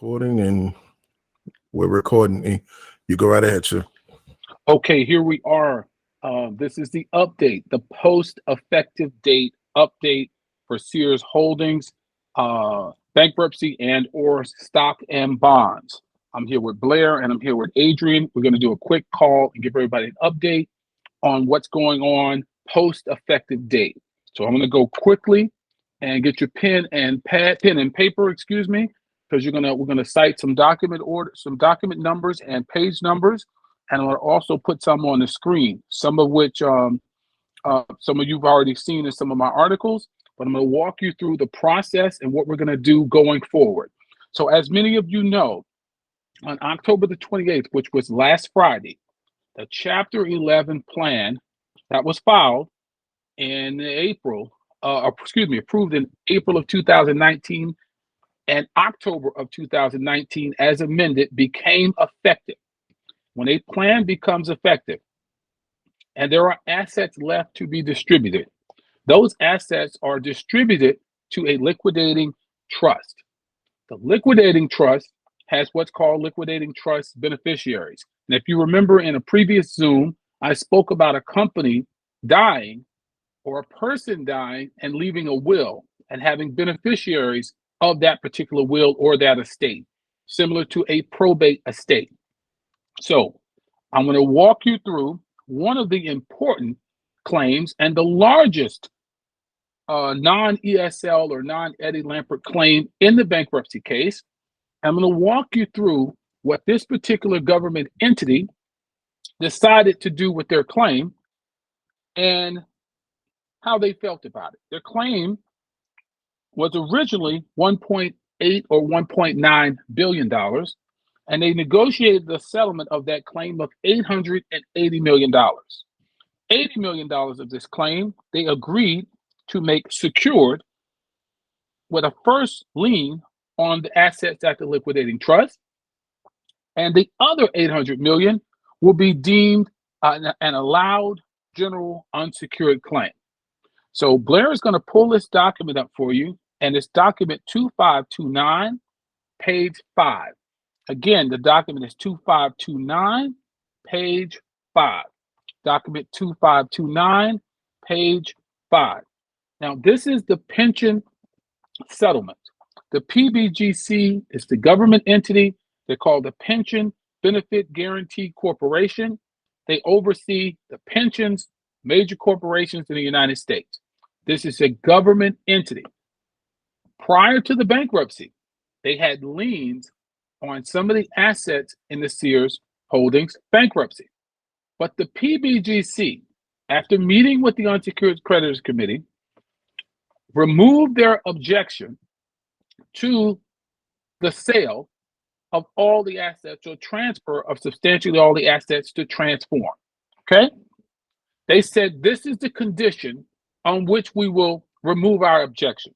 Recording, and we're recording. You go right ahead, sir. Okay, here we are. This is the update, the post-effective date update for Sears Holdings, bankruptcy and or stock and bonds. I'm here with Blair and I'm here with Adrian. We're going to do a quick call and give everybody an update on what's going on post-effective date. So I'm going to go quickly and get your pen and paper, because we're gonna cite some document numbers and page numbers, and I'm gonna also put some on the screen, some of which some of you've already seen in some of my articles, but I'm gonna walk you through the process and what we're gonna do going forward. So as many of you know, on October the 28th, which was last Friday, the Chapter 11 plan that was filed in approved in April of 2019 and October of 2019 as amended became effective. When a plan becomes effective and there are assets left to be distributed, those assets are distributed to a liquidating trust. The liquidating trust has what's called liquidating trust beneficiaries. And if you remember in a previous Zoom, I spoke about a company dying or a person dying and leaving a will and having beneficiaries of that particular will or that estate, similar to a probate estate. So I'm going to walk you through one of the important claims and the largest non-ESL or non-Eddie Lampert claim in the bankruptcy case. I'm going to walk you through what this particular government entity decided to do with their claim and how they felt about it. Their claim was originally 1.8 or 1.9 billion dollars, and they negotiated the settlement of that claim of $880 million. $80 million of this claim they agreed to make secured with a first lien on the assets at the liquidating trust, and the other $800 million will be deemed an allowed general unsecured claim. So Blair is going to pull this document up for you, and it's document 2529, page 5. Again, the document is 2529, page 5. Document 2529, page 5. Now, this is the pension settlement. The PBGC is the government entity. They're called the Pension Benefit Guaranty Corporation. They oversee the pensions, major corporations in the United States. This is a government entity. Prior to the bankruptcy, they had liens on some of the assets in the Sears Holdings bankruptcy. But the PBGC, after meeting with the Unsecured Creditors Committee, removed their objection to the sale of all the assets or transfer of substantially all the assets to Transform. Okay? They said this is the condition on which we will remove our objection.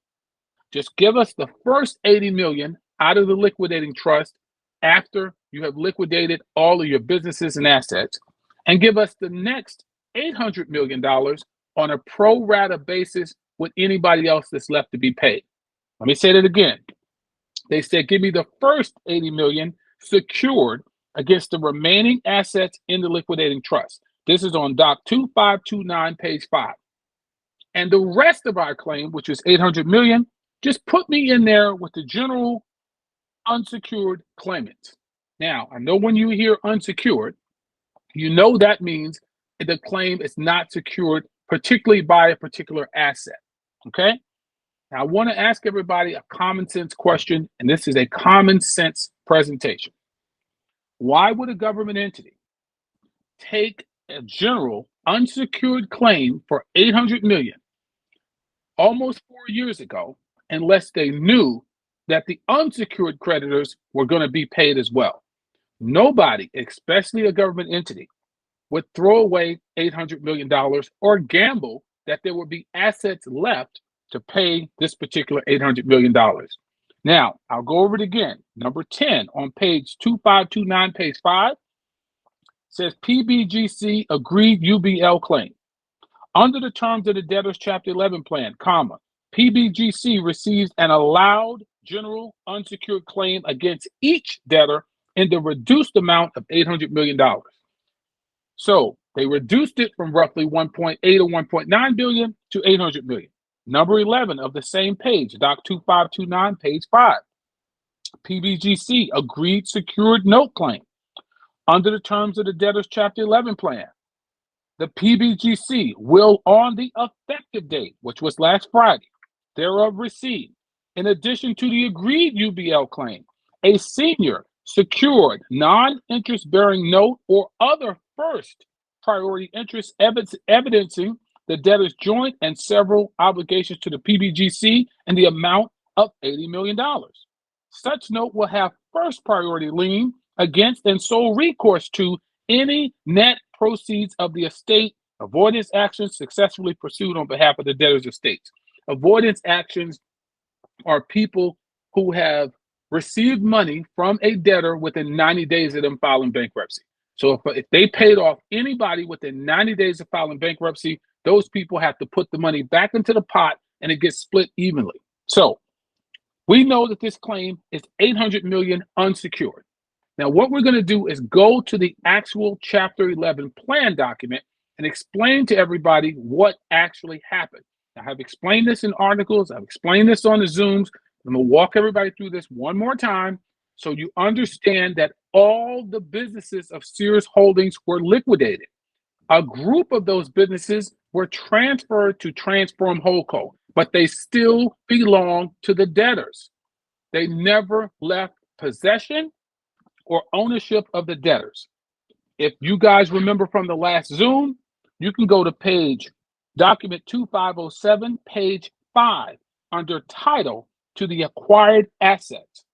Just give us the first $80 million out of the liquidating trust after you have liquidated all of your businesses and assets, and give us the next $800 million on a pro rata basis with anybody else that's left to be paid. Let me say that again. They said, give me the first $80 million secured against the remaining assets in the liquidating trust. This is on Doc 2529, page 5. And the rest of our claim, which is $800 million, just put me in there with the general unsecured claimants. Now, I know when you hear unsecured, you know that means the claim is not secured, particularly by a particular asset. Okay? Now, I want to ask everybody a common sense question, and this is a common sense presentation. Why would a government entity take a general unsecured claim for $800 million almost 4 years ago unless they knew that the unsecured creditors were going to be paid as well? Nobody, especially a government entity, would throw away $800 million or gamble that there would be assets left to pay this particular $800 million. Now, I'll go over it again. Number 10 on page 2529, page 5, says PBGC agreed UBL claim. Under the terms of the debtor's Chapter 11 plan, PBGC receives an allowed general unsecured claim against each debtor in the reduced amount of $800 million. So they reduced it from roughly 1.8 or 1.9 billion to 800 million. Number 11 of the same page, Doc 2529, page 5. PBGC agreed secured note claim under the terms of the debtor's Chapter 11 plan. The PBGC will, on the effective date, which was last Friday, thereof receive, in addition to the agreed UBL claim, a senior secured non-interest bearing note or other first priority interest evidencing the debtor's joint and several obligations to the PBGC in the amount of $80 million. Such note will have first priority lien against and sole recourse to any net proceeds of the estate avoidance actions successfully pursued on behalf of the debtor's estates. Avoidance actions are people who have received money from a debtor within 90 days of them filing bankruptcy. So if they paid off anybody within 90 days of filing bankruptcy, those people have to put the money back into the pot and it gets split evenly. So we know that this claim is 800 million unsecured. Now, what we're going to do is go to the actual Chapter 11 plan document and explain to everybody what actually happened. I have explained this in articles. I've explained this on the Zooms. I'm going to walk everybody through this one more time so you understand that all the businesses of Sears Holdings were liquidated. A group of those businesses were transferred to Transform Holdco, but they still belong to the debtors. They never left possession or ownership of the debtors. If you guys remember from the last Zoom, you can go to page document 2507, page 5, under title to the acquired assets.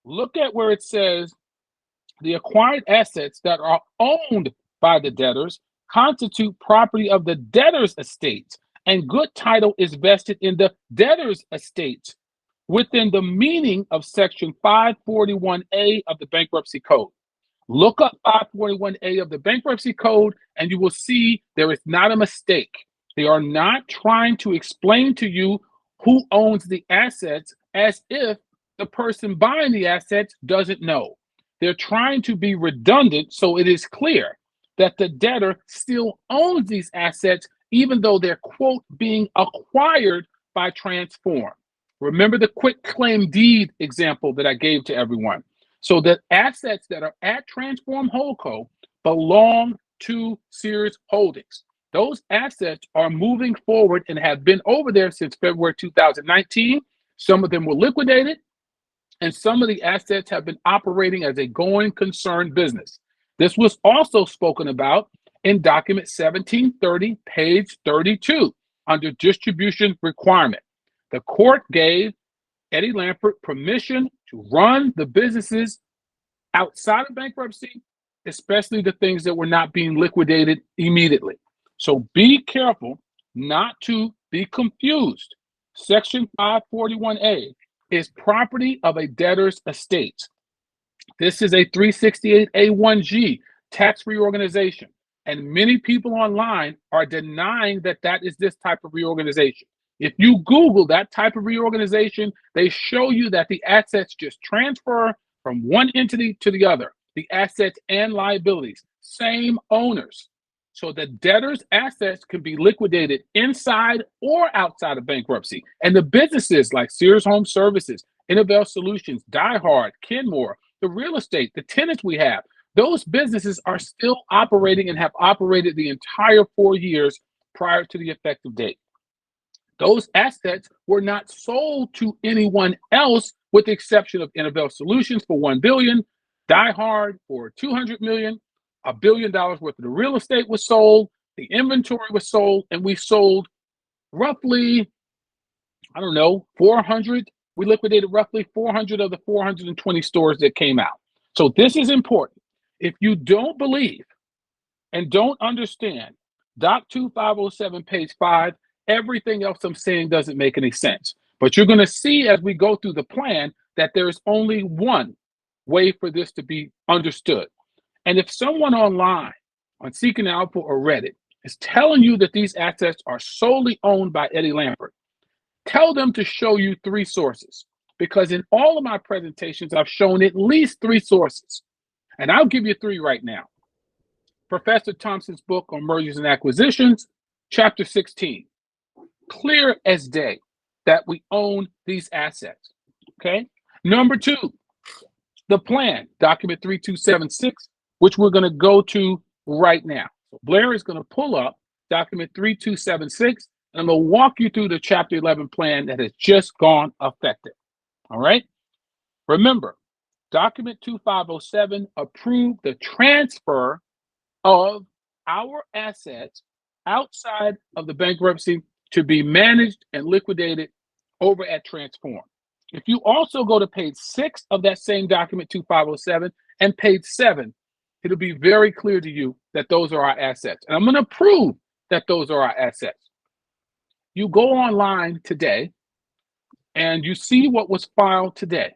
Look at where it says the acquired assets that are owned by the debtors constitute property of the debtors' estates, and good title is vested in the debtors' estates within the meaning of Section 541A of the Bankruptcy Code. Look up 541A of the Bankruptcy Code, and you will see there is not a mistake. They are not trying to explain to you who owns the assets as if the person buying the assets doesn't know. They're trying to be redundant so it is clear that the debtor still owns these assets, even though they're, quote, being acquired by Transform. Remember the quick claim deed example that I gave to everyone. So the assets that are at Transform Holdco belong to Sears Holdings. Those assets are moving forward and have been over there since February 2019. Some of them were liquidated, and some of the assets have been operating as a going concern business. This was also spoken about in document 1730, page 32, under distribution requirement. The court gave Eddie Lampert permission to run the businesses outside of bankruptcy, especially the things that were not being liquidated immediately. So be careful not to be confused. Section 541A is property of a debtor's estate. This is a 368A1G tax reorganization, and many people online are denying that that is this type of reorganization. If you Google that type of reorganization, they show you that the assets just transfer from one entity to the other, the assets and liabilities, same owners. So the debtor's assets can be liquidated inside or outside of bankruptcy. And the businesses like Sears Home Services, Innovel Solutions, Die Hard, Kenmore, the real estate, the tenants we have, those businesses are still operating and have operated the entire 4 years prior to the effective date. Those assets were not sold to anyone else, with the exception of Innovel Solutions for $1 billion, Die Hard for $200 million, $1 billion worth of the real estate was sold, the inventory was sold, and we sold roughly, 400. We liquidated roughly 400 of the 420 stores that came out. So this is important. If you don't believe and don't understand Doc 2507, page 5, everything else I'm saying doesn't make any sense. But you're going to see as we go through the plan that there is only one way for this to be understood. And if someone online on Seeking Alpha or Reddit is telling you that these assets are solely owned by Eddie Lampert, tell them to show you 3 sources. because in all of my presentations, I've shown at least 3 sources. And I'll give you 3 right now. Professor Thompson's book on mergers and acquisitions, chapter 16. Clear as day that we own these assets. Okay. Number 2, the plan, document 3276, which we're going to go to right now. So Blair is going to pull up document 3276, and I'm going to walk you through the chapter 11 plan that has just gone effective. All right. Remember, document 2507 approved the transfer of our assets outside of the bankruptcy to be managed and liquidated over at Transform. If you also go to page 6 of that same document 2507 and page 7, it'll be very clear to you that those are our assets. And I'm going to prove that those are our assets. You go online today and you see what was filed today.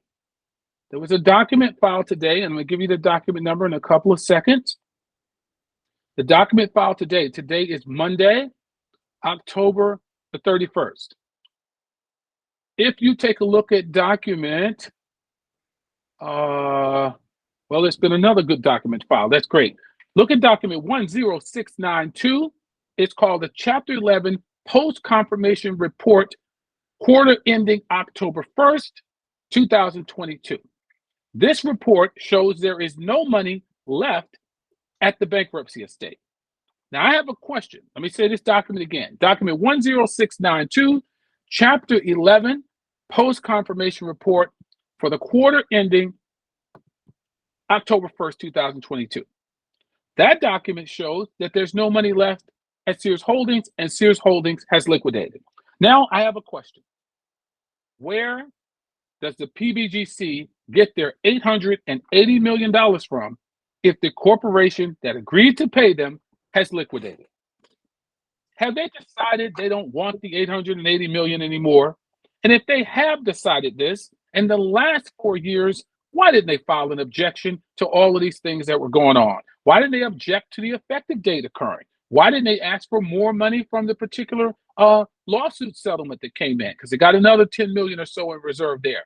There was a document filed today, and I'm going to give you the document number in a couple of seconds. The document filed today is Monday, October the 31st. If you take a look at document, well, it's been another good document filed. That's great. Look at document 10692. It's called the Chapter 11 Post-Confirmation Report, quarter ending October 1st, 2022. This report shows there is no money left at the bankruptcy estate. Now, I have a question. Let me say this document again. Document 10692, Chapter 11, Post-Confirmation Report for the quarter ending October 1st, 2022. That document shows that there's no money left at Sears Holdings, and Sears Holdings has liquidated. Now, I have a question. Where does the PBGC get their $880 million from if the corporation that agreed to pay them has liquidated? Have they decided they don't want the $880 million anymore? And if they have decided this, in the last 4 years, why didn't they file an objection to all of these things that were going on? Why didn't they object to the effective date occurring? Why didn't they ask for more money from the particular lawsuit settlement that came in? Because they got another $10 million or so in reserve there.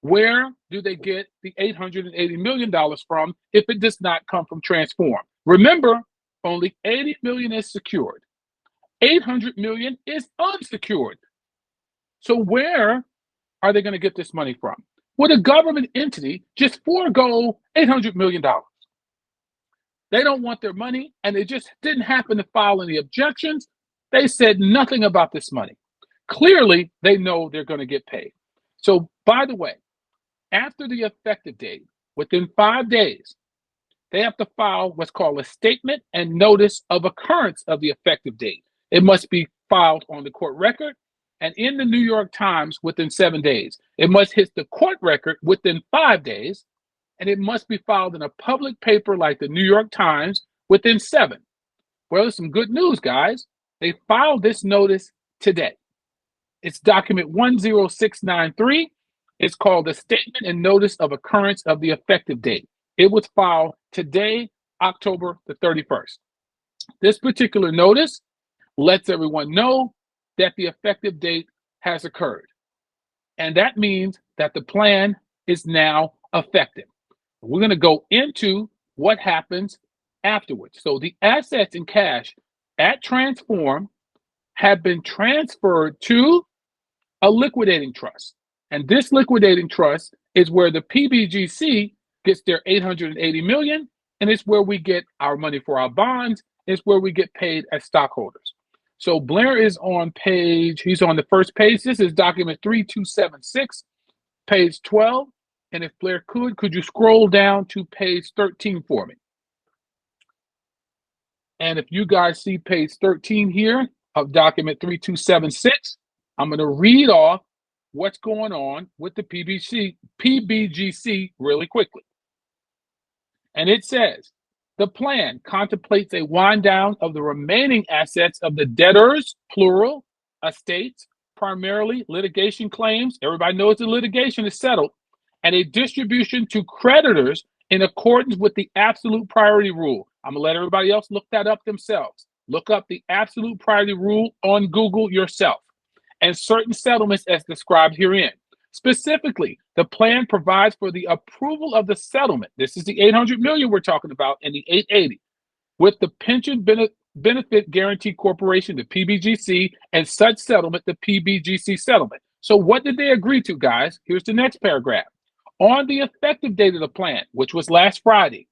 Where do they get the $880 million from if it does not come from Transform? Remember, only $80 million is secured. $800 million is unsecured. So where are they going to get this money from? Would a government entity just forego $800 million? They don't want their money, and they just didn't happen to file any objections. They said nothing about this money. Clearly, they know they're going to get paid. So, by the way, after the effective date, within 5 days, they have to file what's called a statement and notice of occurrence of the effective date. It must be filed on the court record and in the New York Times within 7 days. It must hit the court record within 5 days, and it must be filed in a public paper like the New York Times within 7. Well, there's some good news, guys. They filed this notice today. It's document 10693. It's called the Statement and Notice of Occurrence of the Effective Date. It was filed today, October the 31st. This particular notice lets everyone know that the effective date has occurred. And that means that the plan is now effective. We're going to go into what happens afterwards. So the assets and cash at Transform have been transferred to a liquidating trust. And this liquidating trust is where the PBGC gets their $880 million, and it's where we get our money for our bonds. It's where we get paid as stockholders. So Blair is on he's on the first page. This is document 3276, page 12. And if Blair could you scroll down to page 13 for me? And if you guys see page 13 here of document 3276, I'm going to read off what's going on with the PBGC really quickly. And it says, the plan contemplates a wind down of the remaining assets of the debtors, plural, estates, primarily litigation claims. Everybody knows the litigation is settled, and a distribution to creditors in accordance with the absolute priority rule. I'm going to let everybody else look that up themselves. Look up the absolute priority rule on Google yourself, and certain settlements as described herein. Specifically, the plan provides for the approval of the settlement. This is the 800 million we're talking about and the 880 with the Pension Benefit Guaranty Corporation, the PBGC, and such settlement, the PBGC settlement. So what did they agree to, guys? Here's the next paragraph. On the effective date of the plan, which was last Friday,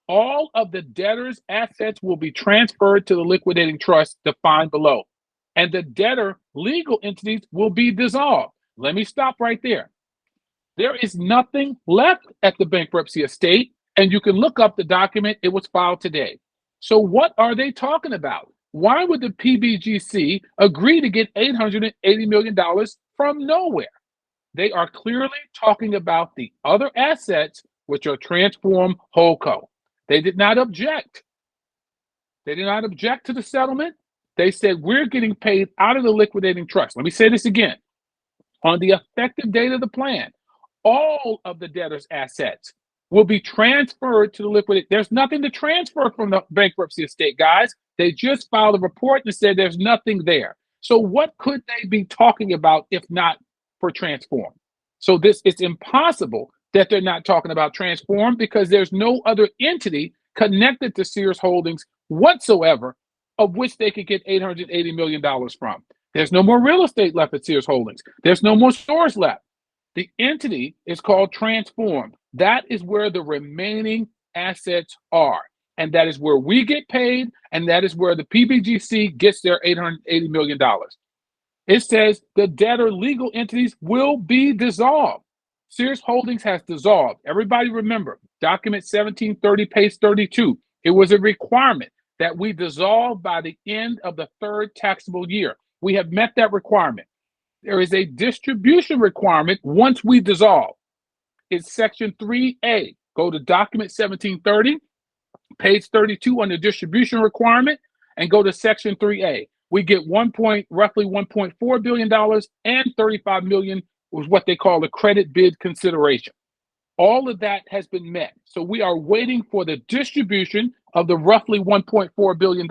all of the debtor's assets will be transferred to the liquidating trust defined below, and the debtor legal entities will be dissolved. Let me stop right there. There is nothing left at the bankruptcy estate, and you can look up the document. It was filed today. So what are they talking about? Why would the PBGC agree to get $880 million from nowhere? They are clearly talking about the other assets, which are Transform Holdco. They did not object. They did not object to the settlement. They said, we're getting paid out of the liquidating trust. Let me say this again. On the effective date of the plan, all of the debtor's assets will be transferred to the liquidating. There's nothing to transfer from the bankruptcy estate, guys. They just filed a report and said there's nothing there. So what could they be talking about if not for Transform? So it's impossible that they're not talking about Transform because there's no other entity connected to Sears Holdings whatsoever of which they could get $880 million from. There's no more real estate left at Sears Holdings. There's no more stores left. The entity is called Transform. That is where the remaining assets are. And that is where we get paid. And that is where the PBGC gets their $880 million. It says the debtor legal entities will be dissolved. Sears Holdings has dissolved. Everybody remember, document 1730, page 32. It was a requirement that we dissolve by the end of the third taxable year. We have met that requirement. There is a distribution requirement once we dissolve. It's section 3A. Go to document 1730, page 32 on the distribution requirement, and go to section 3A. We get roughly $1.4 billion and $35 million was what they call the credit bid consideration. All of that has been met. So we are waiting for the distribution of the roughly $1.4 billion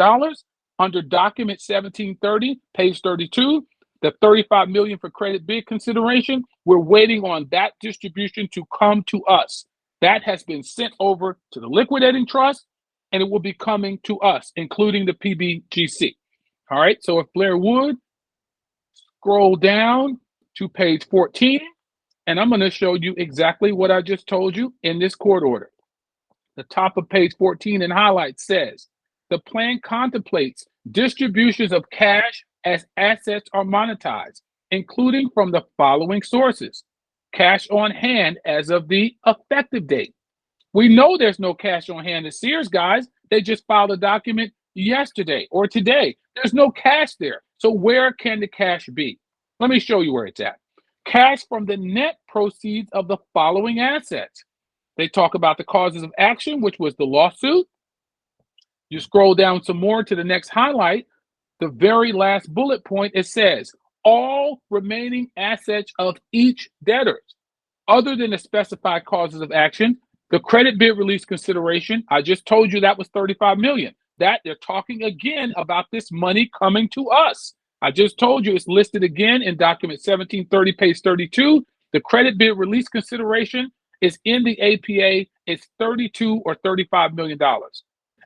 under document 1730, page 32, the $35 million for credit bid consideration. We're waiting on that distribution to come to us. That has been sent over to the liquidating trust, and it will be coming to us, including the PBGC. All right, so if Blair would scroll down to page 14, and I'm going to show you exactly what I just told you in this court order. The top of page 14 in highlights says, the plan contemplates distributions of cash as assets are monetized, including from the following sources. Cash on hand as of the effective date. We know there's no cash on hand at Sears, guys. They just filed a document yesterday or today. There's no cash there. So where can the cash be? Let me show you where it's at. Cash from the net proceeds of the following assets. They talk about the causes of action, which was the lawsuit. You scroll down some more to the next highlight. The very last bullet point, it says, all remaining assets of each debtor, other than the specified causes of action, the credit bid release consideration, I just told you that was $35 million. That they're talking again about this money coming to us. I just told you it's listed again in document 1730, page 32. The credit bid release consideration is in the APA. It's $32 or $35 million,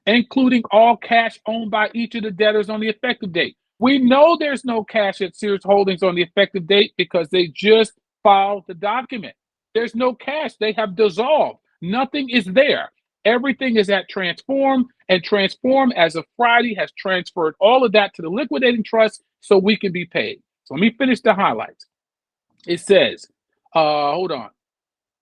including all cash owned by each of the debtors on the effective date. We know there's no cash at Sears Holdings on the effective date because they just filed the document. There's no cash. They have dissolved. Nothing is there. Everything is at Transform, and Transform, as of Friday, has transferred all of that to the liquidating trust so we can be paid. So let me finish the highlights. It says, hold on,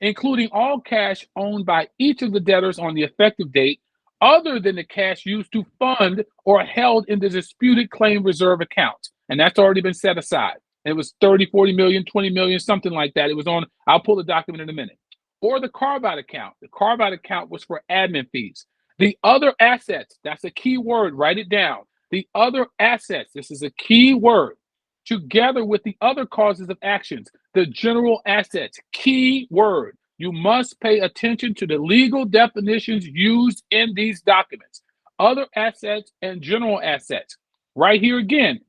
including all cash owned by each of the debtors on the effective date, other than the cash used to fund or held in the disputed claim reserve account. And that's already been set aside. It was 30, 40 million, 20 million, something like that. It was on, I'll pull the document in a minute. Or the carve-out account. The carve-out account was for admin fees. The other assets, that's a key word, write it down. The other assets, this is a key word, together with the other causes of actions, the general assets, key word. You must pay attention to the legal definitions used in these documents. Other assets and general assets. Right here again,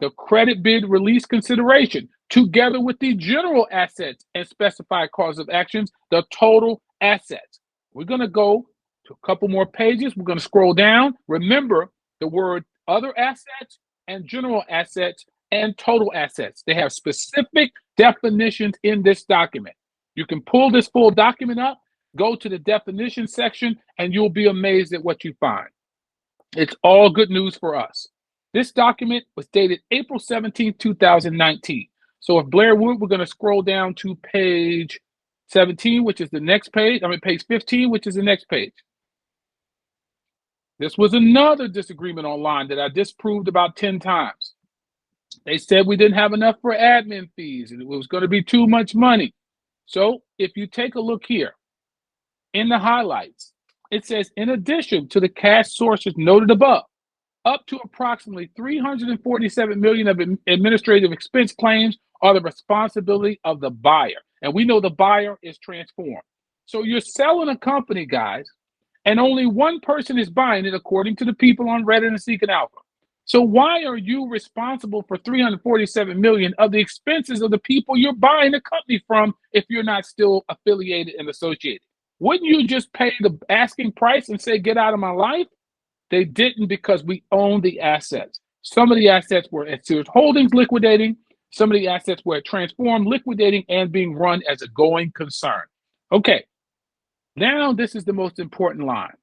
the credit bid release consideration. together with the general assets and specified cause of actions, the total assets. We're going to go to a couple more pages. We're going to scroll down. Remember the word other assets and general assets and total assets. They have specific definitions in this document. You can pull this full document up, go to the definition section, and you'll be amazed at what you find. It's all good news for us. This document was dated April 17, 2019. So if Blair would, we're going to scroll down to page 17, which is the next page. Page 15, which is the next page. This was another disagreement online that I disproved about 10 times. They said we didn't have enough for admin fees and it was going to be too much money. So if you take a look here in the highlights, it says, in addition to the cash sources noted above, up to approximately $347 million of administrative expense claims are the responsibility of the buyer. And we know the buyer is Transform. So you're selling a company, guys, and only one person is buying it according to the people on Reddit and Seeking Alpha. So why are you responsible for $347 million of the expenses of the people you're buying the company from if you're not still affiliated and associated? Wouldn't you just pay the asking price and say, get out of my life? They didn't, because we own the assets. Some of the assets were at Sears Holdings liquidating. Some of the assets were at Transform liquidating and being run as a going concern. Okay, now this is the most important line.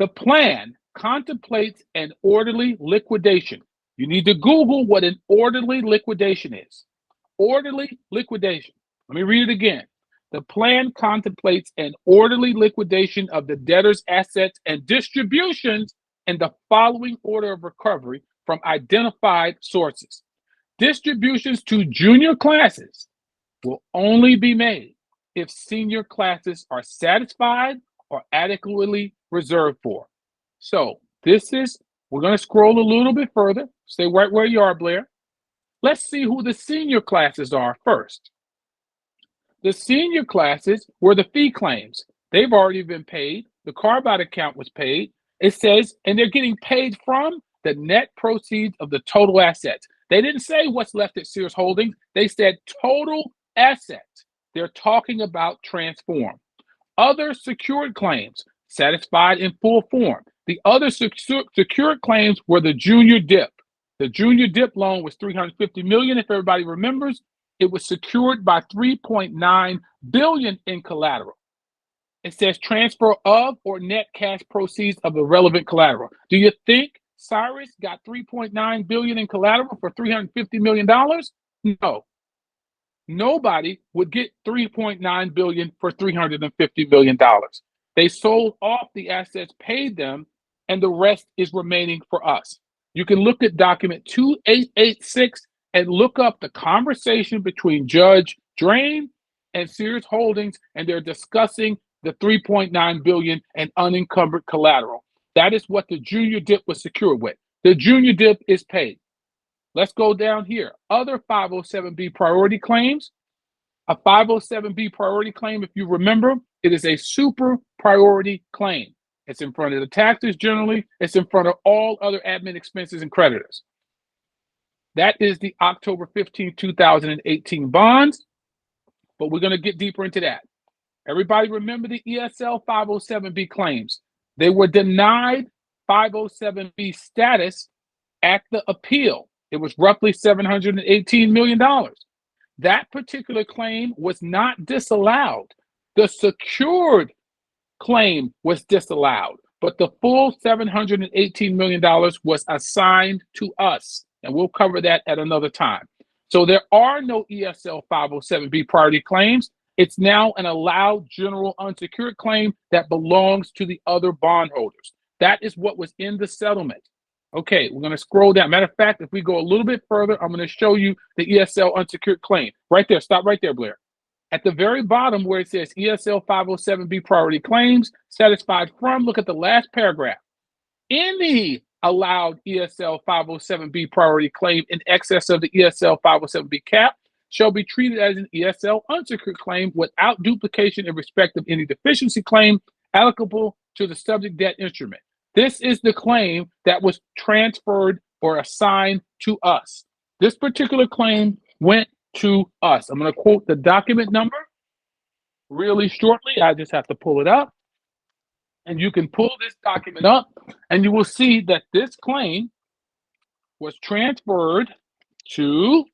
The plan contemplates an orderly liquidation. You need to Google what an orderly liquidation is. Orderly liquidation. Let me read it again. The plan contemplates an orderly liquidation of the debtor's assets and distributions in the following order of recovery from identified sources. Distributions to junior classes will only be made if senior classes are satisfied or adequately reserved for. So we're going to scroll a little bit further. Stay right where you are, Blair. Let's see who the senior classes are first. The senior classes were the fee claims. They've already been paid. The carve-out account was paid. It says, and they're getting paid from the net proceeds of the total assets. They didn't say what's left at Sears Holdings. They said total assets. They're talking about Transform. Other secured claims satisfied in full form. The other secured claims were the junior dip. The junior dip loan was $350 million, if everybody remembers. It was secured by $3.9 billion in collateral. It says transfer of or net cash proceeds of the relevant collateral. Do you think Cyrus got $3.9 billion in collateral for $350 million? No. Nobody would get $3.9 billion for $350 million. They sold off the assets, paid them, and the rest is remaining for us. You can look at document 2886 and look up the conversation between Judge Drain and Sears Holdings, and they're discussing the $3.9 billion and unencumbered collateral. That is what the junior dip was secured with. The junior dip is paid. Let's go down here. Other 507B priority claims. A 507B priority claim, if you remember, it is a super priority claim. It's in front of the taxes generally. It's in front of all other admin expenses and creditors. That is the October 15, 2018 bonds, but we're going to get deeper into that. Everybody remember the ESL 507B claims. They were denied 507B status at the appeal. It was roughly $718 million. That particular claim was not disallowed. The secured claim was disallowed, but the full $718 million was assigned to us. And we'll cover that at another time. So there are no ESL 507B priority claims. It's now an allowed general unsecured claim that belongs to the other bondholders. That is what was in the settlement. Okay, we're going to scroll down. Matter of fact, if we go a little bit further, I'm going to show you the ESL unsecured claim. Right there. Stop right there, Blair. At the very bottom where it says ESL 507B priority claims satisfied from, look at the last paragraph. Any allowed ESL 507B priority claim in excess of the ESL 507B cap shall be treated as an ESL unsecured claim without duplication in respect of any deficiency claim applicable to the subject debt instrument. This is the claim that was transferred or assigned to us. This particular claim went to us. I'm going to quote the document number really shortly. I just have to pull it up. And you can pull this document up, and you will see that this claim was transferred to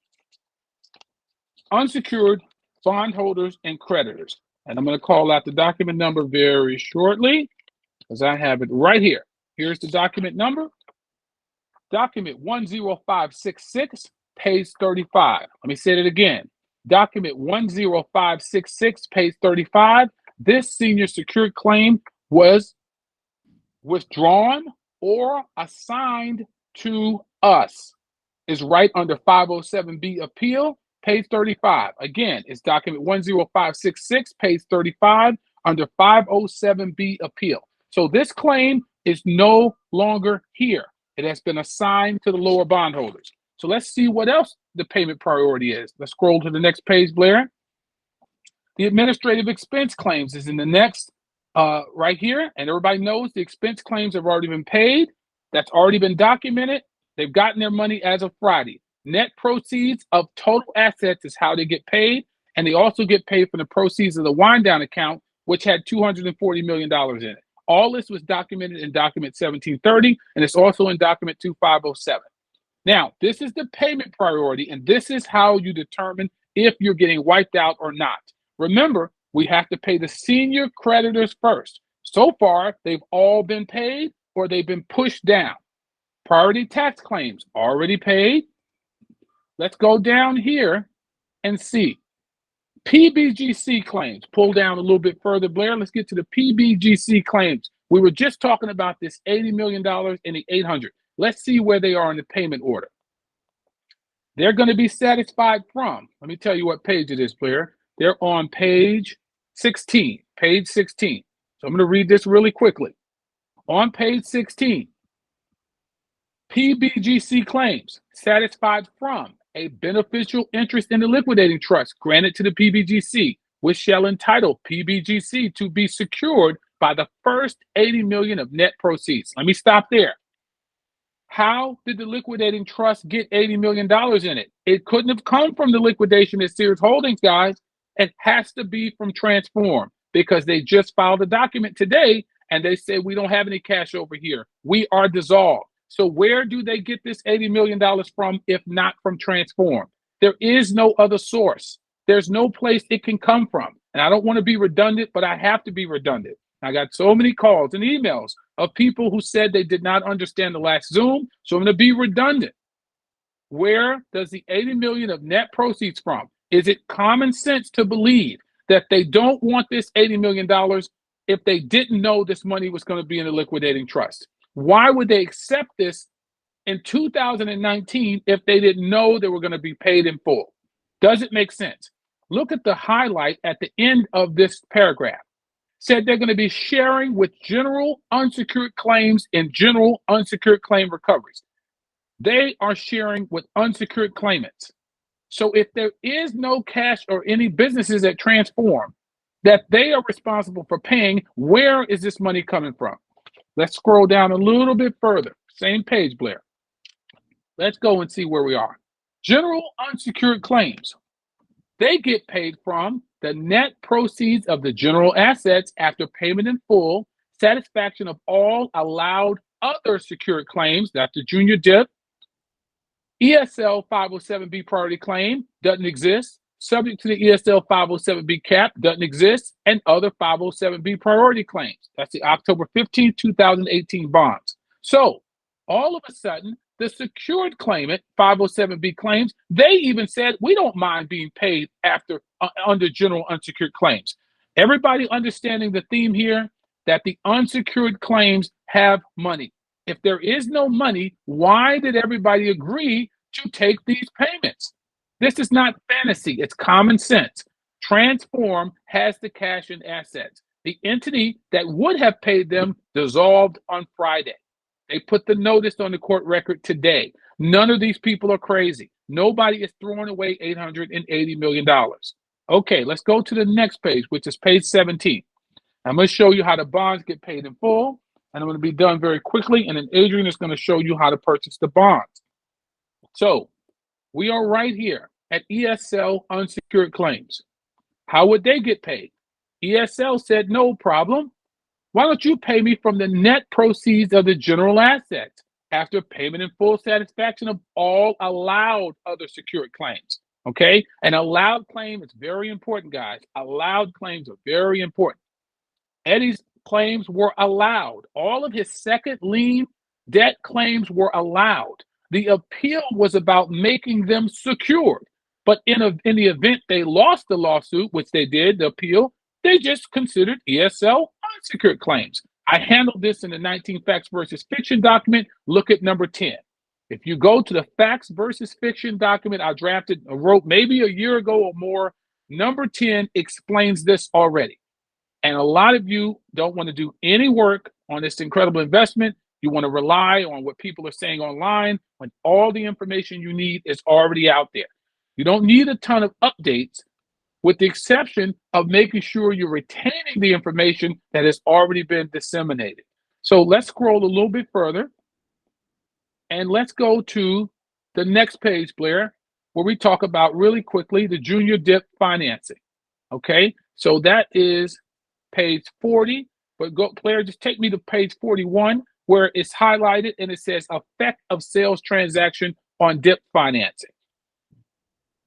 unsecured bondholders and creditors. And I'm going to call out the document number very shortly because I have it right here. Here's the document number. Document 10566, page 35. Let me say it again. Document 10566, page 35. This senior secured claim was withdrawn or assigned to us. Is right under 507B appeal, page 35. Again, it's document 10566, page 35, under 507B appeal. So this claim is no longer here. It has been assigned to the lower bondholders. So let's see what else the payment priority is. Let's scroll to the next page, Blair. The administrative expense claims is in the next right here. And everybody knows the expense claims have already been paid. That's already been documented. They've gotten their money as of Friday. Net proceeds of total assets is how they get paid. And they also get paid from the proceeds of the wind down account, which had $240 million in it. All this was documented in document 1730, and it's also in document 2507. Now, this is the payment priority, and this is how you determine if you're getting wiped out or not. Remember, we have to pay the senior creditors first. So far, they've all been paid or they've been pushed down. Priority tax claims already paid. Let's go down here and see. PBGC claims. Pull down a little bit further, Blair. Let's get to the PBGC claims. We were just talking about this $80 million and the $800. Let's see where they are in the payment order. They're going to be satisfied from, let me tell you what page it is, Blair. They're on page 16, page 16. So I'm going to read this really quickly. On page 16, PBGC claims satisfied from a beneficial interest in the liquidating trust granted to the PBGC, which shall entitle PBGC to be secured by the first $80 million of net proceeds. Let me stop there. How did the liquidating trust get $80 million in it? It couldn't have come from the liquidation at Sears Holdings, guys. It has to be from Transform because they just filed a document today and they said we don't have any cash over here. We are dissolved. So where do they get this $80 million from if not from Transform? There is no other source. There's no place it can come from. And I don't want to be redundant, but I have to be redundant. I got so many calls and emails of people who said they did not understand the last Zoom. So I'm going to be redundant. Where does the $80 million of net proceeds from? Is it common sense to believe that they don't want this $80 million if they didn't know this money was going to be in a liquidating trust? Why would they accept this in 2019 if they didn't know they were going to be paid in full? Does it make sense? Look at the highlight at the end of this paragraph. Said they're going to be sharing with general unsecured claims and general unsecured claim recoveries. They are sharing with unsecured claimants. So if there is no cash or any businesses that Transform that they are responsible for paying, where is this money coming from? Let's scroll down a little bit further. Same page, Blair. Let's go and see where we are. General unsecured claims. They get paid from the net proceeds of the general assets after payment in full, satisfaction of all allowed other secured claims, that's the junior dip. ESL 507B priority claim doesn't exist. Subject to the ESL 507B cap doesn't exist, and other 507B priority claims. That's the October 15, 2018 bonds. So all of a sudden, the secured claimant, 507B claims, they even said, we don't mind being paid after under general unsecured claims. Everybody understanding the theme here that the unsecured claims have money. If there is no money, why did everybody agree to take these payments? This is not fantasy. It's common sense. Transform has the cash and assets. The entity that would have paid them dissolved on Friday. They put the notice on the court record today. None of these people are crazy. Nobody is throwing away $880 million. Okay, let's go to the next page, which is page 17. I'm going to show you how the bonds get paid in full, and I'm going to be done very quickly, and then Adrian is going to show you how to purchase the bonds. So we are right here at ESL unsecured claims. How would they get paid? ESL said, no problem. Why don't you pay me from the net proceeds of the general assets after payment in full satisfaction of all allowed other secured claims? Okay? An allowed claim is very important, guys. Allowed claims are very important. Eddie's claims were allowed. All of his second lien debt claims were allowed. The appeal was about making them secured. But in the event they lost the lawsuit, which they did, the appeal, they just considered ESL unsecured claims. I handled this in the 19 Facts versus Fiction document. Look at number 10. If you go to the Facts versus Fiction document I wrote maybe a year ago or more, number 10 explains this already. And a lot of you don't want to do any work on this incredible investment. You want to rely on what people are saying online when all the information you need is already out there. You don't need a ton of updates, with the exception of making sure you're retaining the information that has already been disseminated. So let's scroll a little bit further. And let's go to the next page, Blair, where we talk about really quickly the junior dip financing. Okay, so that is page 40, but go, Blair, just take me to page 41, where it's highlighted and it says effect of sales transaction on dip financing.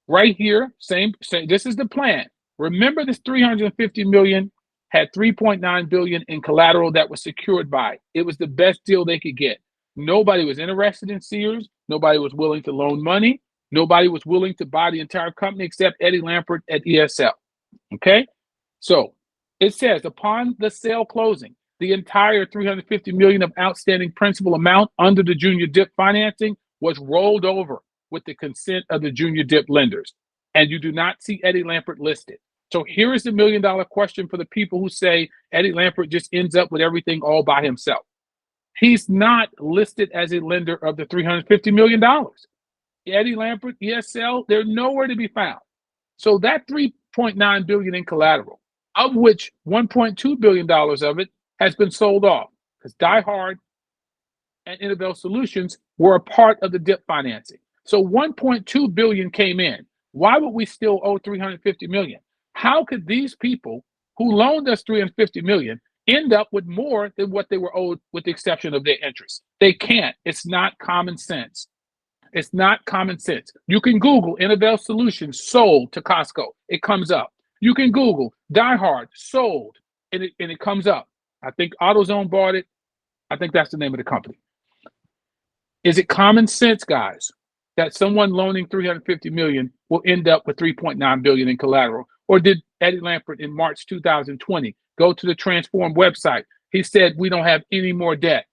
Right here, same, this is the plan. Remember, this $350 million had $3.9 billion in collateral that was secured by. It was the best deal they could get. Nobody was interested in Sears. Nobody was willing to loan money. Nobody was willing to buy the entire company except Eddie Lampert at ESL. Okay, so it says upon the sale closing, the entire $350 million of outstanding principal amount under the junior dip financing was rolled over with the consent of the junior dip lenders. And you do not see Eddie Lampert listed. So here is the $1 million question for the people who say Eddie Lampert just ends up with everything all by himself. He's not listed as a lender of the $350 million. Eddie Lampert, ESL, they're nowhere to be found. So that $3.9 billion in collateral, of which $1.2 billion of it has been sold off, because Die Hard and Innovel Solutions were a part of the dip financing. So $1.2 billion came in. Why would we still owe $350 million? How could these people who loaned us $350 million end up with more than what they were owed, with the exception of their interest? They can't. It's not common sense. It's not common sense. You can Google Innovel Solutions sold to Costco. It comes up. You can Google Die Hard sold, and it comes up. I think AutoZone bought it. I think that's the name of the company. Is it common sense, guys, that someone loaning $350 million will end up with $3.9 billion in collateral? Or did Eddie Lampert in March 2020 go to the Transform website? He said, we don't have any more debt,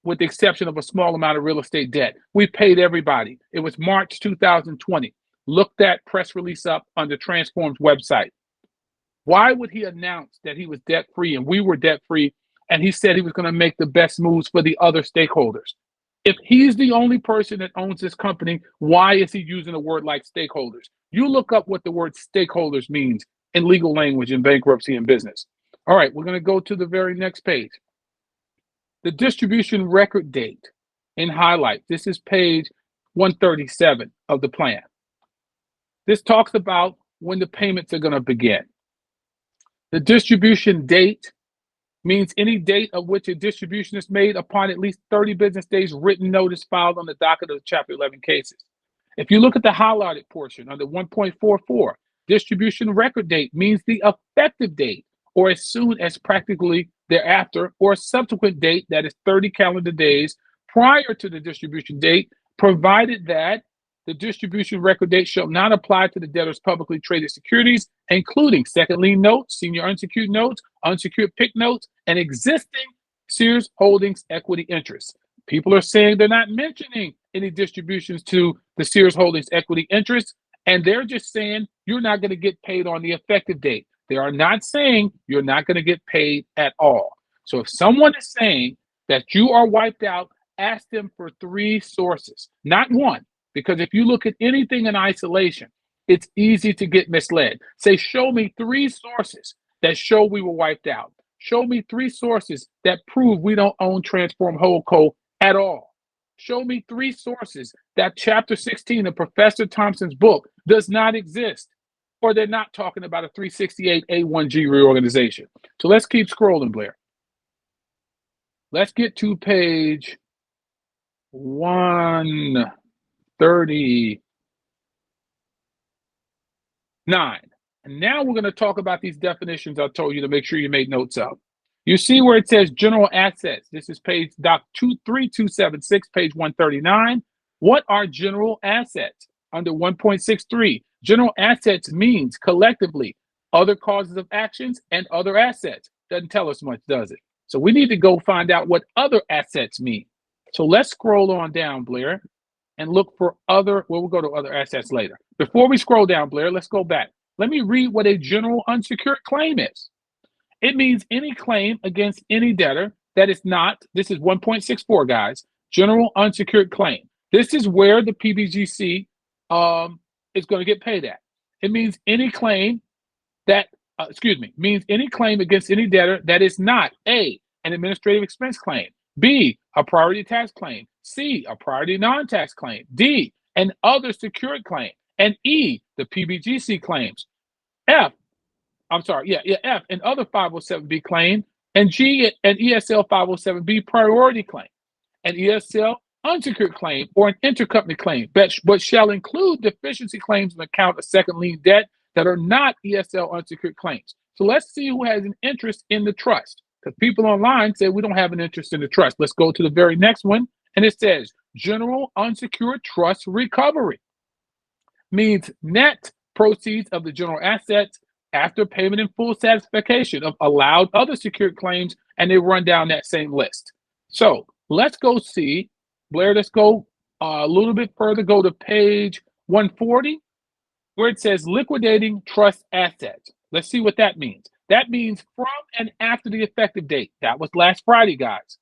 with the exception of a small amount of real estate debt. We paid everybody. It was March 2020. Look that press release up on the Transform's website. Why would he announce that he was debt-free and we were debt-free, and he said he was going to make the best moves for the other stakeholders? If he's the only person that owns this company, why is he using a word like stakeholders? You look up what the word stakeholders means in legal language in bankruptcy and business. All right, we're going to go to the very next page. The distribution record date in highlight. This is page 137 of the plan. This talks about when the payments are going to begin. The distribution date means any date of which a distribution is made upon at least 30 business days written notice filed on the docket of the Chapter 11 cases. If you look at the highlighted portion under 1.44, distribution record date means the effective date, or as soon as practically thereafter, or a subsequent date that is 30 calendar days prior to the distribution date, provided that the distribution record date shall not apply to the debtor's publicly traded securities, including second lien notes, senior unsecured notes, unsecured PIK notes, and existing Sears Holdings equity interests. People are saying they're not mentioning any distributions to the Sears Holdings equity interests, and they're just saying you're not going to get paid on the effective date. They are not saying you're not going to get paid at all. So if someone is saying that you are wiped out, ask them for 3 sources, not one. Because if you look at anything in isolation, it's easy to get misled. Say, show me 3 sources that show we were wiped out. Show me 3 sources that prove we don't own Transform Holdco at all. Show me 3 sources that chapter 16 of Professor Thompson's book does not exist, or they're not talking about a 368A1G reorganization. So let's keep scrolling, Blair. Let's get to page 139. And now we're going to talk about these definitions I told you to make sure you made notes of. You see where it says general assets. This is page doc 23276, page 139. What are general assets? Under 1.63, general assets means collectively other causes of actions and other assets. Doesn't tell us much, does it? So we need to go find out what other assets mean. So let's scroll on down, Blair, and look for other, well, we'll go to other assets later. Before we scroll down, Blair, let's go back. Let me read what a general unsecured claim is. It means any claim against any debtor that is not, this is 1.64, guys, general unsecured claim. This is where the PBGC is going to get paid at. It means any claim that, means any claim against any debtor that is not A, an administrative expense claim, B, a priority tax claim, C, a priority non-tax claim, D, an other secured claim, and E, the PBGC claims. F, an other 507B claim, and G, an ESL 507B priority claim, an ESL unsecured claim, or an intercompany claim, but shall include deficiency claims on account of second lien debt that are not ESL unsecured claims. So let's see who has an interest in the trust, because people online say we don't have an interest in the trust. Let's go to the very next one, and it says general unsecured trust recovery. Means net proceeds of the general assets after payment in full satisfaction of allowed other secured claims, and they run down that same list. So let's go see, Blair, let's go a little bit further, go to page 140, where it says liquidating trust assets. Let's see what that means. That means from and after the effective date. That was last Friday, guys.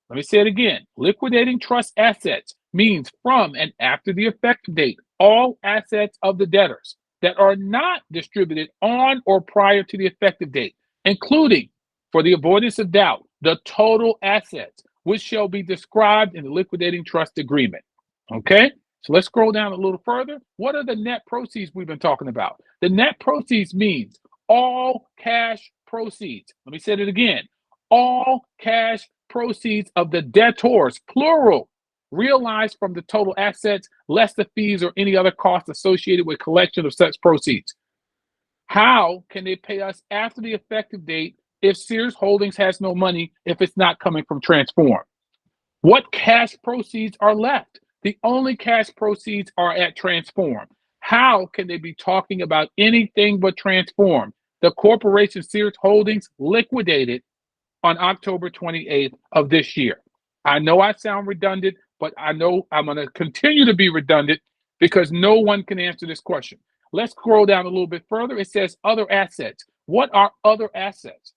Let me say it again. Liquidating trust assets means from and after the effective date, all assets of the debtors that are not distributed on or prior to the effective date, including, for the avoidance of doubt, the total assets, which shall be described in the liquidating trust agreement. Okay? So let's scroll down a little further. What are the net proceeds we've been talking about? The net proceeds means all cash proceeds. Let me say it again. All cash proceeds of the debtors, plural, realized from the total assets, less the fees or any other costs associated with collection of such proceeds. How can they pay us after the effective date if Sears Holdings has no money if it's not coming from Transform? What cash proceeds are left? The only cash proceeds are at Transform. How can they be talking about anything but Transform? The corporation Sears Holdings liquidated on October 28th of this year. I know I sound redundant, but I know I'm going to continue to be redundant because no one can answer this question. Let's scroll down a little bit further. It says other assets. What are other assets?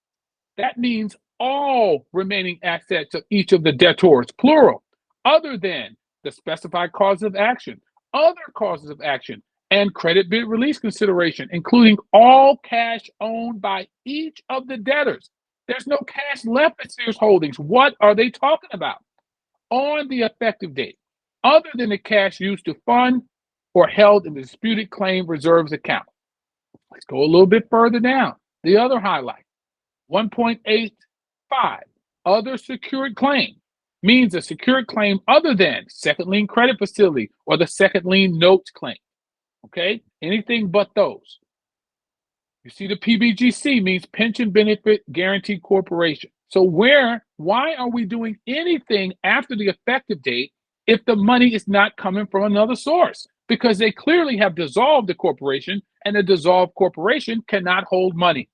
That means all remaining assets of each of the debtors, plural, other than the specified causes of action, other causes of action, and credit bid release consideration, including all cash owned by each of the debtors. There's no cash left at Sears Holdings. What are they talking about? On the effective date, other than the cash used to fund or held in the disputed claim reserves account. Let's go a little bit further down. The other highlight, 1.85, other secured claim, means a secured claim other than second lien credit facility or the second lien notes claim. Okay, anything but those. You see, the PBGC means Pension Benefit Guaranty Corporation. So why are we doing anything after the effective date if the money is not coming from another source? Because they clearly have dissolved the corporation, and the dissolved corporation cannot hold money.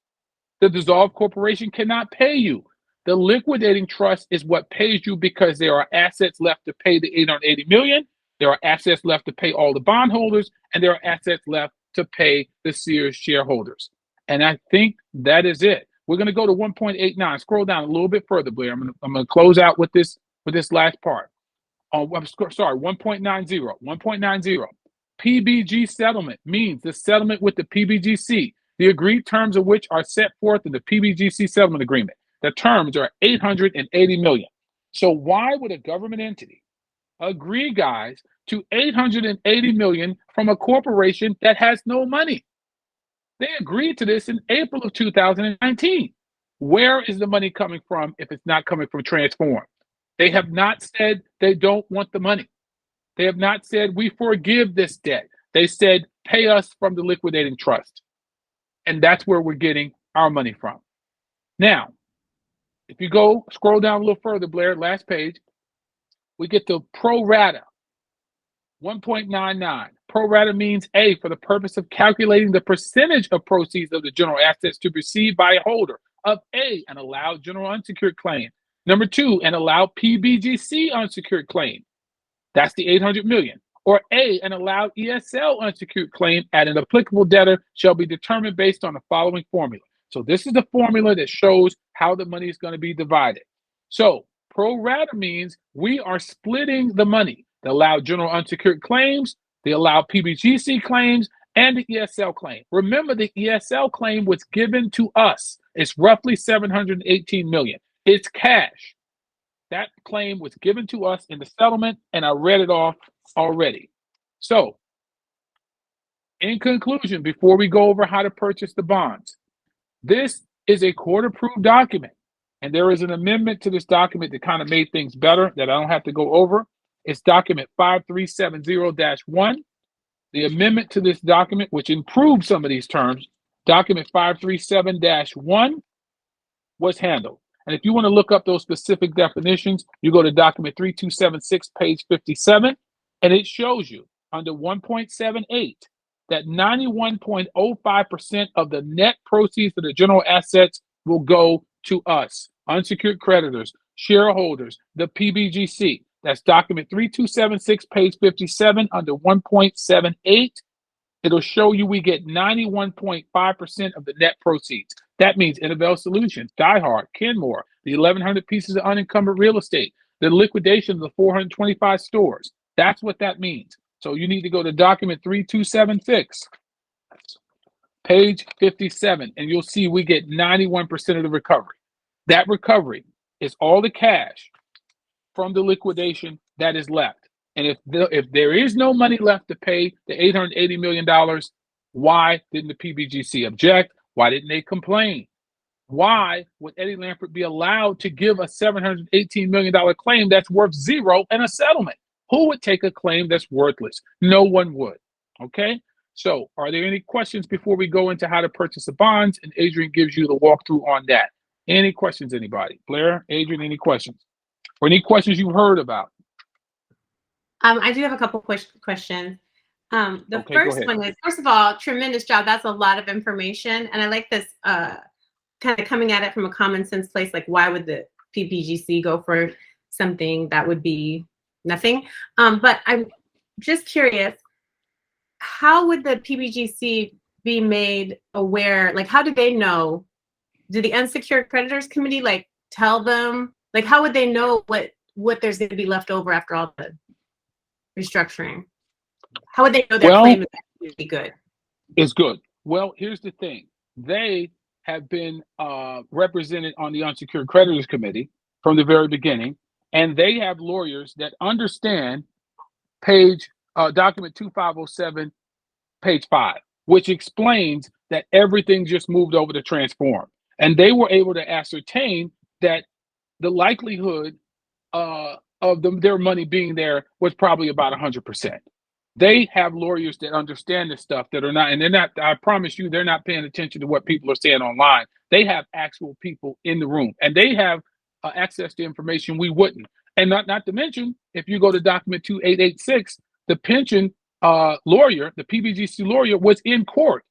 The dissolved corporation cannot pay you. The liquidating trust is what pays you because there are assets left to pay the $880 million. There are assets left to pay all the bondholders, and there are assets left to pay the Sears shareholders. And I think that is it. We're going to go to 1.89. Scroll down a little bit further, Blair. I'm going to close out with this last part. I'm sorry, 1.90. 1.90. PBG settlement means the settlement with the PBGC, the agreed terms of which are set forth in the PBGC settlement agreement. The terms are $880 million. So why would a government entity agree, guys, to $880 million from a corporation that has no money. They agreed to this in April of 2019. Where is the money coming from if it's not coming from Transform? They have not said they don't want the money. They have not said we forgive this debt. They said pay us from the liquidating trust. And that's where we're getting our money from. Now, if you go scroll down a little further, Blair, last page, we get the pro rata 1.99. Pro rata means A, for the purpose of calculating the percentage of proceeds of the general assets to be received by a holder of A, an allowed general unsecured claim. Number 2, an allowed PBGC unsecured claim. That's the $800 million. Or A, an allowed ESL unsecured claim at an applicable debtor shall be determined based on the following formula. So this is the formula that shows how the money is going to be divided. So pro rata means we are splitting the money. The allowed general unsecured claims, the allowed PBGC claims, and the ESL claim. Remember, the ESL claim was given to us. It's roughly $718 million. It's cash. That claim was given to us in the settlement, and I read it off already. So, in conclusion, before we go over how to purchase the bonds, this is a court-approved document, and there is an amendment to this document that kind of made things better that I don't have to go over. It's document 5370-1. The amendment to this document, which improved some of these terms, document 537-1, was handled. And if you want to look up those specific definitions, you go to document 3276, page 57, and it shows you under 1.78 that 91.05% of the net proceeds of the general assets will go to us, unsecured creditors, shareholders, the PBGC. That's document 3276, page 57, under 1.78. It'll show you we get 91.5% of the net proceeds. That means Innovel Solutions, Diehard, Kenmore, the 1,100 pieces of unencumbered real estate, the liquidation of the 425 stores. That's what that means. So you need to go to document 3276, page 57, and you'll see we get 91% of the recovery. That recovery is all the cash from the liquidation that is left. And if there is no money left to pay the $880 million, why didn't the PBGC object? Why didn't they complain? Why would Eddie Lampert be allowed to give a $718 million claim that's worth zero in a settlement? Who would take a claim that's worthless? No one would. Okay? So are there any questions before we go into how to purchase the bonds? And Adrian gives you the walkthrough on that. Any questions, anybody? Blair, Adrian, any questions? Or any questions you've heard about? I do have a couple questions. The first one is, first of all, tremendous job. That's a lot of information. And I like this kind of coming at it from a common sense place, like why would the PPGC go for something that would be nothing? But I'm just curious, how would the PPGC be made aware? Like, how do they know? Do the unsecured creditors committee like tell them? Like, how would they know what there's going to be left over after all the restructuring? How would they know their claim is going to be good? It's good. Well, here's the thing. They have been represented on the unsecured creditors committee from the very beginning, and they have lawyers that understand document 2507, page 5, which explains that everything just moved over to Transform. And they were able to ascertain that the likelihood of their money being there was probably about 100%. They have lawyers that understand this stuff that are not, and they're not, I promise you, they're not paying attention to what people are saying online. They have actual people in the room, and they have access to information we wouldn't. And not to mention, if you go to document 2886, the pension lawyer, the PBGC lawyer, was in court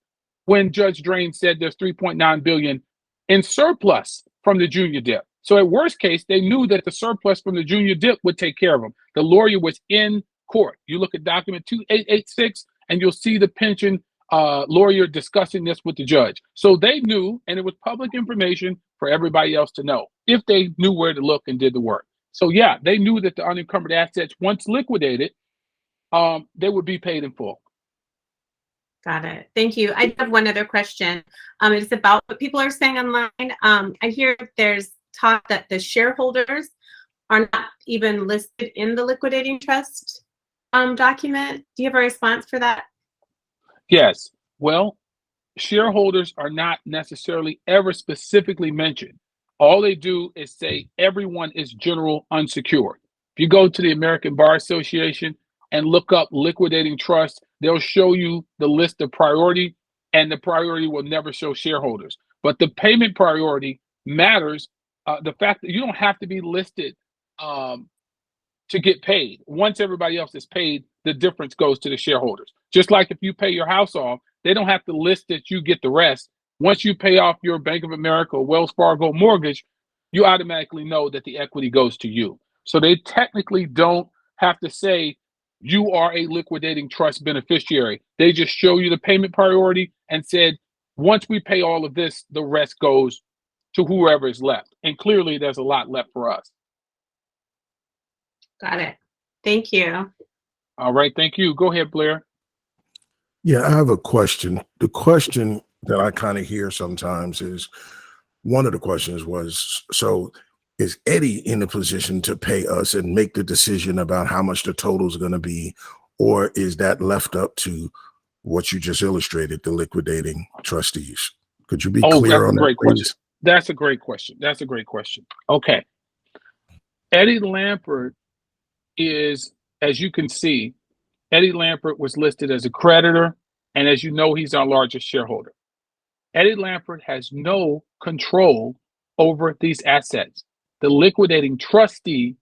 when Judge Drain said there's $3.9 billion in surplus from the junior dip. So at worst case, they knew that the surplus from the junior dip would take care of them. The lawyer was in court. You look at document 2886 and you'll see the pension lawyer discussing this with the judge. So they knew, and it was public information for everybody else to know if they knew where to look and did the work. So yeah, they knew that the unencumbered assets, once liquidated, they would be paid in full. Got it. Thank you. I have one other question. It's about what people are saying online. I hear there's talk that the shareholders are not even listed in the liquidating trust document. Do you have a response for that? Yes. Well, shareholders are not necessarily ever specifically mentioned. All they do is say everyone is general unsecured. If you go to the American Bar Association and look up liquidating trust, they'll show you the list of priority, and the priority will never show shareholders. But the payment priority matters. The fact that you don't have to be listed to get paid. Once everybody else is paid, the difference goes to the shareholders. Just like if you pay your house off, they don't have to list that you get the rest. Once you pay off your Bank of America or Wells Fargo mortgage, you automatically know that the equity goes to you. So they technically don't have to say you are a liquidating trust beneficiary. They just show you the payment priority and said, once we pay all of this, the rest goes to whoever is left. And clearly there's a lot left for us. Got it. Thank you. All right. Thank you. Go ahead, Blair. Yeah, I have a question. The question that I kind of hear sometimes is, one of the questions was, so is Eddie in a position to pay us and make the decision about how much the total is going to be, or is that left up to what you just illustrated, the liquidating trustees? Could you be clear on that, great please? question. That's a great question. That's a great question. Okay. Eddie Lampert is, as you can see, Eddie Lampert was listed as a creditor, and as you know, he's our largest shareholder. Eddie Lampert has no control over these assets. The liquidating trustee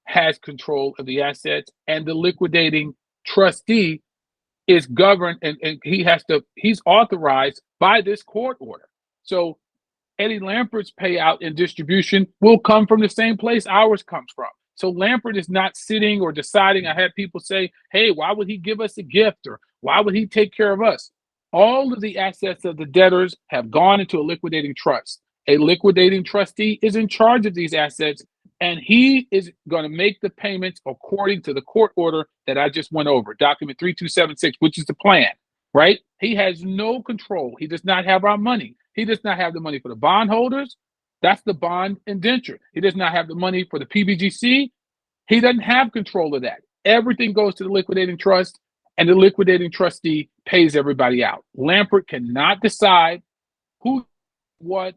has control of the assets, and the liquidating trustee is governed, and he's authorized by this court order. So Eddie Lampert's payout and distribution will come from the same place ours comes from. So Lampert is not sitting or deciding. I had people say, hey, why would he give us a gift, or why would he take care of us? All of the assets of the debtors have gone into a liquidating trust. A liquidating trustee is in charge of these assets, and he is going to make the payments according to the court order that I just went over, document 3276, which is the plan, right? He has no control. He does not have our money. He does not have the money for the bondholders. That's the bond indenture. He does not have the money for the PBGC. He doesn't have control of that. Everything goes to the liquidating trust, and the liquidating trustee pays everybody out. Lampert cannot decide who, what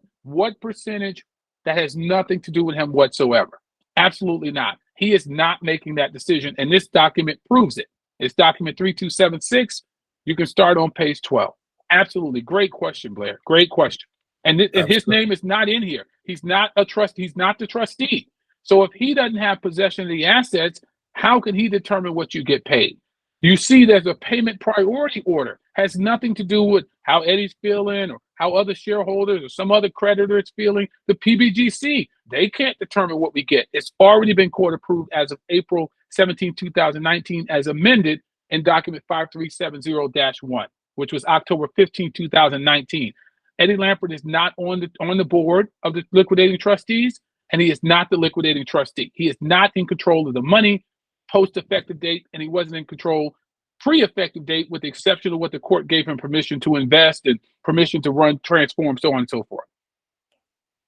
percentage. That has nothing to do with him whatsoever. Absolutely not. He is not making that decision, and this document proves it. It's document 3276. You can start on page 12. Absolutely. Great question, Blair. Great question. And his name is not in here. He's not a trust. He's not the trustee. So if he doesn't have possession of the assets, how can he determine what you get paid? You see, there's a payment priority order. Has nothing to do with how Eddie's feeling or how other shareholders or some other creditor is feeling. The PBGC, they can't determine what we get. It's already been court approved as of April 17, 2019, as amended in document 5370-1, which was October 15, 2019. Eddie Lampert is not on the board of the liquidating trustees, and he is not the liquidating trustee. He is not in control of the money post-effective date, and he wasn't in control pre-effective date, with the exception of what the court gave him permission to invest and permission to run, transform, so on and so forth.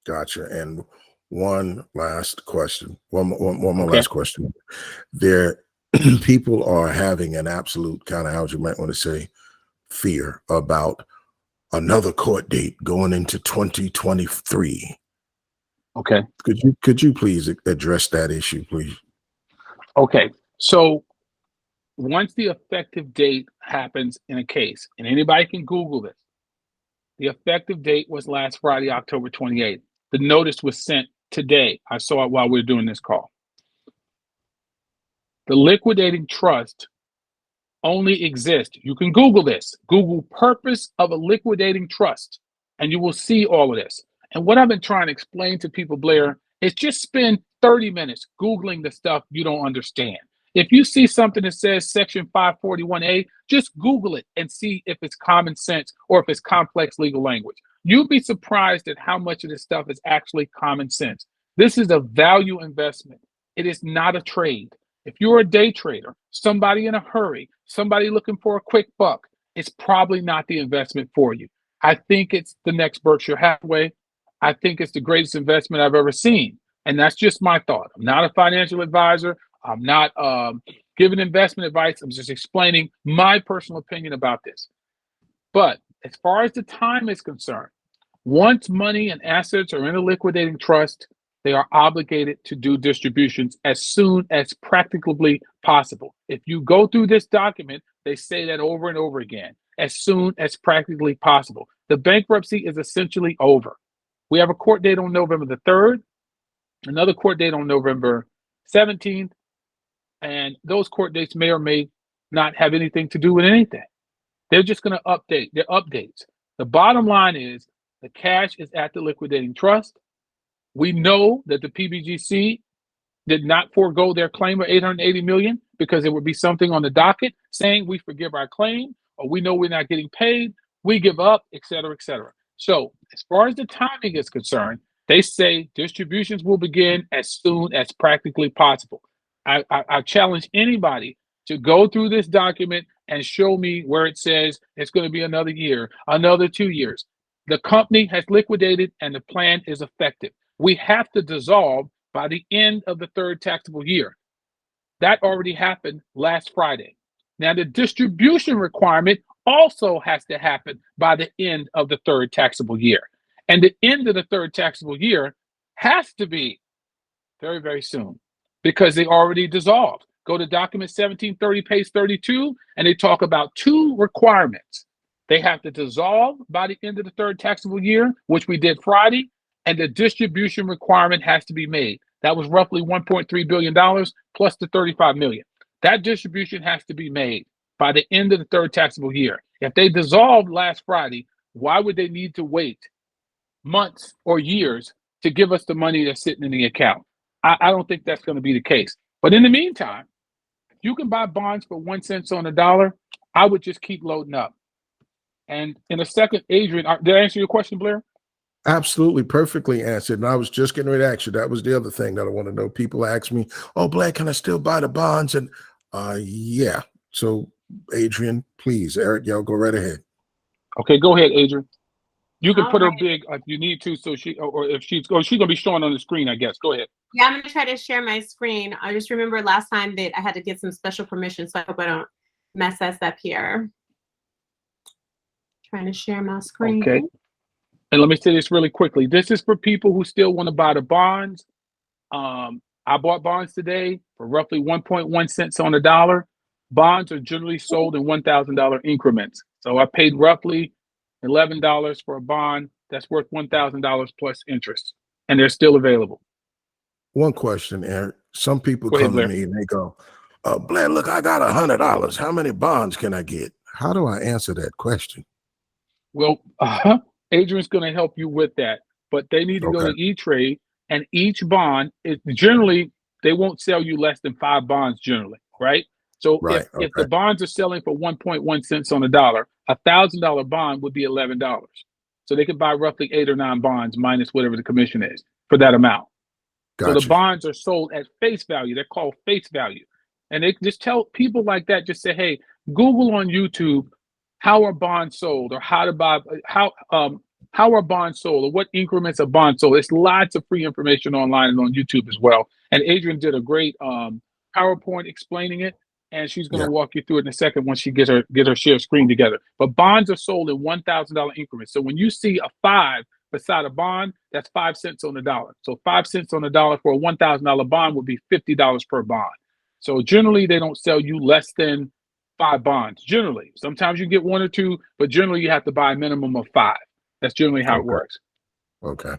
Gotcha. And one last question. One more last question. People are having an absolute kind of, how you might want to say, fear about another court date going into 2023. Okay. Could you please address that issue, please? Okay. So once the effective date happens in a case, and anybody can Google this, the effective date was last Friday, October 28th. The notice was sent today. I saw it while we were doing this call. The liquidating trust only exists. You can Google this. Google purpose of a liquidating trust, and you will see all of this. And what I've been trying to explain to people, Blair, is just spend 30 minutes Googling the stuff you don't understand. If you see something that says Section 541A, just Google it and see if it's common sense or if it's complex legal language. You'll be surprised at how much of this stuff is actually common sense. This is a value investment. It is not a trade. If you're a day trader, somebody in a hurry, somebody looking for a quick buck, it's probably not the investment for you. I think it's the next Berkshire Hathaway. I think it's the greatest investment I've ever seen. And that's just my thought. I'm not a financial advisor. I'm not giving investment advice. I'm just explaining my personal opinion about this. But as far as the time is concerned, once money and assets are in a liquidating trust, they are obligated to do distributions as soon as practicably possible. If you go through this document, they say that over and over again, as soon as practically possible. The bankruptcy is essentially over. We have a court date on November the 3rd, another court date on November 17th, and those court dates may or may not have anything to do with anything. They're just going to update. They're updates. The bottom line is the cash is at the liquidating trust. We know that the PBGC did not forego their claim of $880 million because there would be something on the docket saying we forgive our claim, or we know we're not getting paid, we give up, et cetera, et cetera. So as far as the timing is concerned, they say distributions will begin as soon as practically possible. I challenge anybody to go through this document and show me where it says it's going to be another year, another 2 years. The company has liquidated and the plan is effective. We have to dissolve by the end of the third taxable year. That already happened last Friday. Now, the distribution requirement also has to happen by the end of the third taxable year. And the end of the third taxable year has to be very, very soon because they already dissolved. Go to document 1730, page 32, and they talk about two requirements. They have to dissolve by the end of the third taxable year, which we did Friday, and the distribution requirement has to be made. That was roughly $1.3 billion plus the $35 million. That distribution has to be made by the end of the third taxable year. If they dissolved last Friday, why would they need to wait months or years to give us the money that's sitting in the account? I don't think that's going to be the case. But in the meantime, if you can buy bonds for 1 cent on the dollar, I would just keep loading up. And in a second, Adrian, did I answer your question, Blair? Absolutely, perfectly answered. And I was just getting ready to ask you. That was the other thing that I want to know. People ask me, "Oh, Blair, can I still buy the bonds?" And yeah. So, Adrian, please, Eric, y'all go right ahead. Okay, go ahead, Adrian. You can All put her right. big if you need to, so she, or if she's gonna be showing on the screen, I guess. Go ahead. Yeah, I'm gonna try to share my screen. I just remember last time that I had to get some special permission, so I hope I don't mess us up here. Trying to share my screen. Okay. And let me say this really quickly. This is for people who still want to buy the bonds. I bought bonds today for roughly 1.1 cents on the dollar. Bonds are generally sold in $1,000 increments. So I paid roughly $11 for a bond that's worth $1,000 plus interest, and they're still available. One question, Eric. Some people Go ahead, come to Blair. me and they go, Blair, look, I got $100. How many bonds can I get? How do I answer that question? Well, Adrian's going to help you with that, but they need to go to E-Trade, and each bond is generally, they won't sell you less than 5 bonds generally, right? So if the bonds are selling for 1.1 cents on the dollar, $1,000 bond would be $11. So they could buy roughly 8 or 9 bonds minus whatever the commission is for that amount. Gotcha. So the bonds are sold at face value. They're called face value. And they just tell people like that, just say, hey, Google on YouTube, how are bonds sold, or how to buy, how are bonds sold, or what increments of bonds sold. There's lots of free information online and on YouTube as well. And Adrian did a great PowerPoint explaining it, and she's going to walk you through it in a second once she gets her share screen together. But bonds are sold in $1,000 increments. So when you see a 5 beside a bond, that's 5 cents on the dollar. So 5 cents on the dollar for a $1,000 bond would be $50 per bond. So generally, they don't sell you less than 5 bonds. Generally, sometimes you get 1 or 2, but generally you have to buy a minimum of 5. That's generally how it works. Okay.